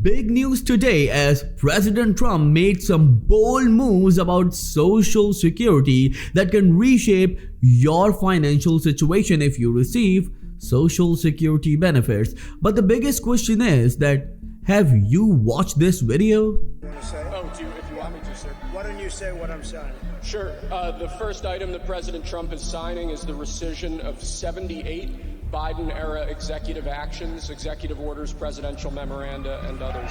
Big news today as President Trump made some bold moves about Social Security that can reshape your financial situation if you receive Social Security benefits. But the biggest question is that, have you watched this video? If you want me to, sir. Why don't you say what I'm signing? Sure. The first item that President Trump is signing is the rescission of 78 Biden-era executive actions, executive orders, presidential memoranda, and others.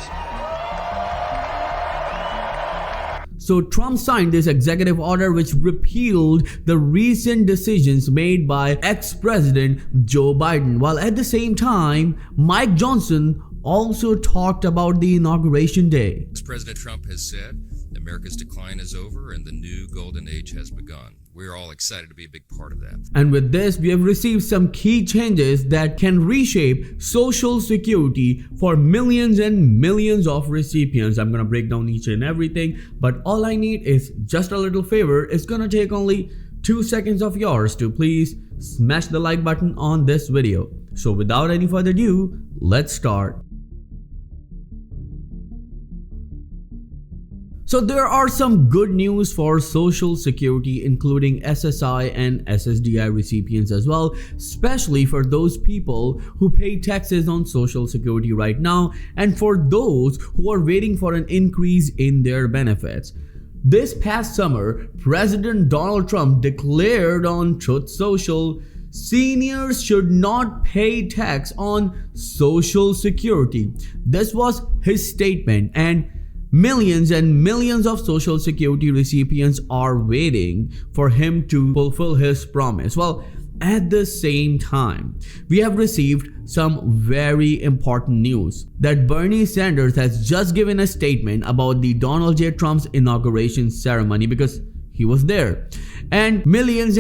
So Trump signed this executive order which repealed the recent decisions made by ex-president Joe Biden, while at the same time, Mike Johnson also talked about the inauguration day. As President Trump has said, America's decline is over and the new golden age has begun. We're all excited to be a big part of that. And with this, we have received some key changes that can reshape Social Security for millions and millions of recipients. I'm going to break down each and everything, but all I need is just a little favor. It's going to take only 2 seconds of yours to please smash the like button on this video. So without any further ado, let's start. So there are some good news for Social Security, including SSI and SSDI recipients as well, especially for those people who pay taxes on Social Security right now and for those who are waiting for an increase in their benefits. This past summer, President Donald Trump declared on Truth Social, seniors should not pay tax on Social Security. This was his statement, and millions and millions of Social Security recipients are waiting for him to fulfill his promise. Well, at the same time, we have received some very important news that Bernie Sanders has just given a statement about the Donald J. Trump's inauguration ceremony because he was there. And millions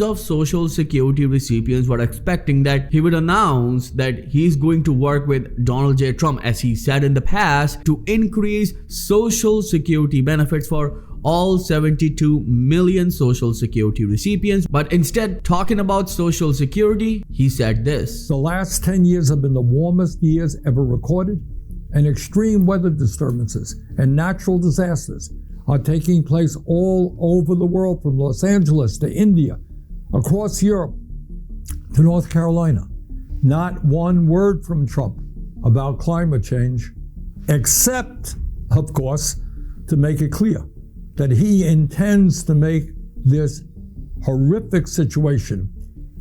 of Social Security recipients were expecting that he would announce that he's going to work with Donald J. Trump, as he said in the past, to increase Social Security benefits for all 72 million Social Security recipients. But instead, talking about Social Security, he said this. The last 10 years have been the warmest years ever recorded, and extreme weather disturbances and natural disasters are taking place all over the world, from Los Angeles to India, across Europe to North Carolina. Not one word from Trump about climate change, except, of course, to make it clear that he intends to make this horrific situation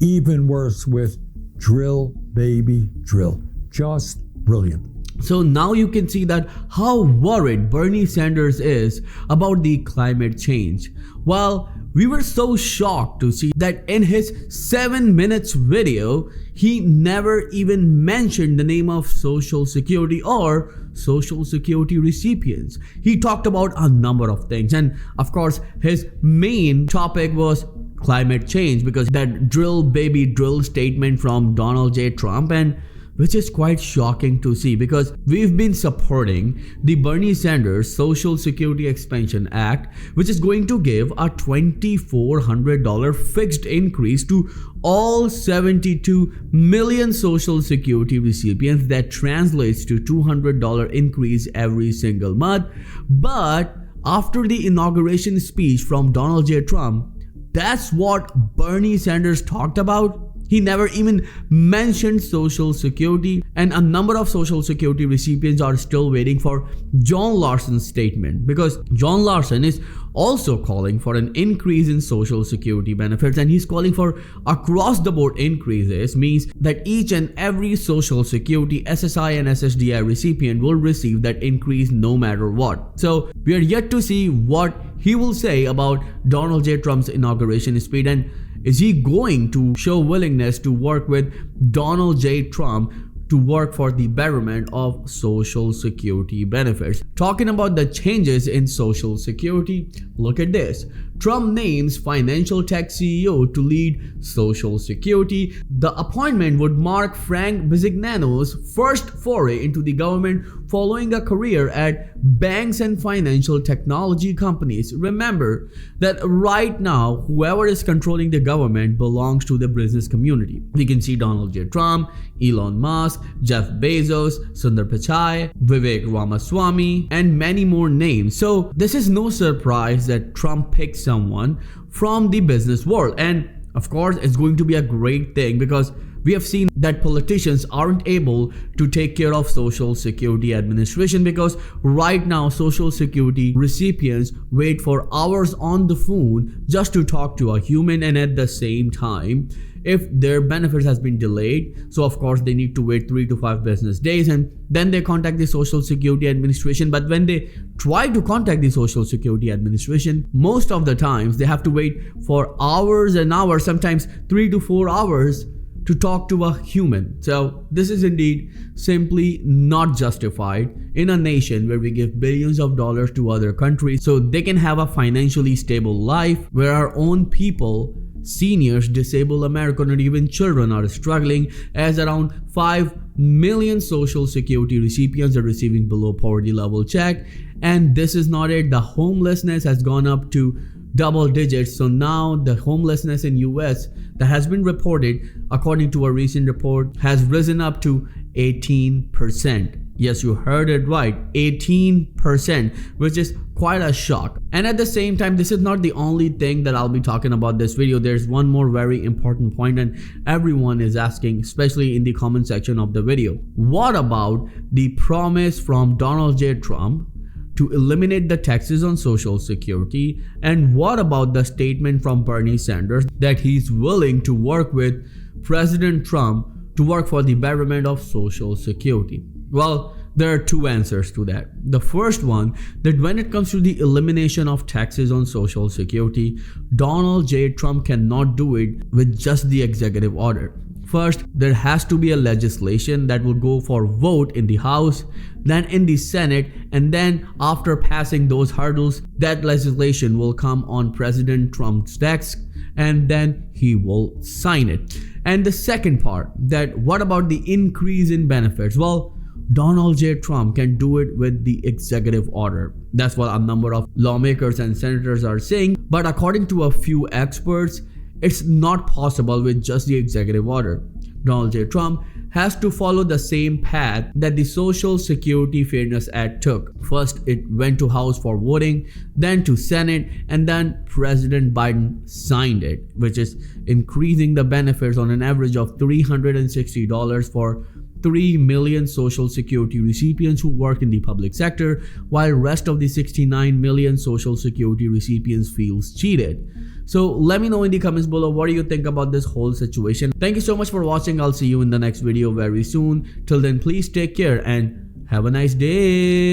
even worse with drill, baby, drill. Just brilliant. So now you can see that how worried Bernie Sanders is about the climate change. While we were so shocked to see that in his 7 minutes video, he never even mentioned the name of Social Security or Social Security recipients. He talked about a number of things, and of course his main topic was climate change, because that drill baby drill statement from Donald J. Trump, and which is quite shocking to see because we've been supporting the Bernie Sanders Social Security Expansion Act, which is going to give a $2,400 fixed increase to all 72 million Social Security recipients. That translates to $200 increase every single month. But after the inauguration speech from Donald J. Trump, that's what Bernie Sanders talked about. He never even mentioned Social Security, and a number of Social Security recipients are still waiting for John Larson's statement, because John Larson is also calling for an increase in Social Security benefits, and he's calling for across the board increases, means that each and every Social Security, SSI and SSDI recipient will receive that increase no matter what. So we are yet to see what he will say about Donald J. Trump's inauguration speech, and is he going to show willingness to work with Donald J. Trump to work for the betterment of Social Security benefits? Talking about the changes in Social Security, look at this. Trump names financial tech CEO to lead Social Security. The appointment would mark Frank Bisignano's first foray into the government following a career at banks and financial technology companies. Remember that right now, whoever is controlling the government belongs to the business community. We can see Donald J. Trump, Elon Musk, Jeff Bezos, Sundar Pichai, Vivek Ramaswamy, and many more names. So this is no surprise that Trump picked someone from the business world. And of course, it's going to be a great thing because we have seen that politicians aren't able to take care of Social Security Administration because right now Social Security recipients wait for hours on the phone just to talk to a human, and at the same time, if their benefits has been delayed, so of course they need to wait 3 to 5 business days and then they contact the Social Security Administration. But when they try to contact the Social Security Administration, most of the times they have to wait for hours and hours, sometimes 3 to 4 hours to talk to a human. So this is indeed simply not justified in a nation where we give billions of dollars to other countries so they can have a financially stable life, where our own people, seniors, disabled Americans, and even children are struggling, as around 5 million Social Security recipients are receiving below poverty level check. And this is not it. The homelessness has gone up to double digits. So now the homelessness in US that has been reported, according to a recent report, has risen up to 18%. Yes, you heard it right, 18%, which is quite a shock. And at the same time, this is not the only thing that I'll be talking about this video. There's one more very important point, and everyone is asking, especially in the comment section of the video. What about the promise from Donald J. Trump to eliminate the taxes on Social Security? And what about the statement from Bernie Sanders that he's willing to work with President Trump to work for the betterment of Social Security? Well, there are two answers to that. The first one, that when it comes to the elimination of taxes on Social Security, Donald J. Trump cannot do it with just the executive order. First, there has to be a legislation that will go for vote in the House, then in the Senate, and then after passing those hurdles, that legislation will come on President Trump's desk and then he will sign it. And the second part, that what about the increase in benefits? Well, Donald J. Trump can do it with the executive order. That's what a number of lawmakers and senators are saying. But according to a few experts, it's not possible with just the executive order. Donald J. Trump has to follow the same path that the Social Security Fairness Act took. First, it went to House for voting, then to Senate, and then President Biden signed it, which is increasing the benefits on an average of $360 for 3 million Social Security recipients who work in the public sector, while rest of the 69 million Social Security recipients feels cheated. So let me know in the comments below, what do you think about this whole situation? Thank you so much for watching. I'll see you in the next video very soon. Till then, please take care and have a nice day.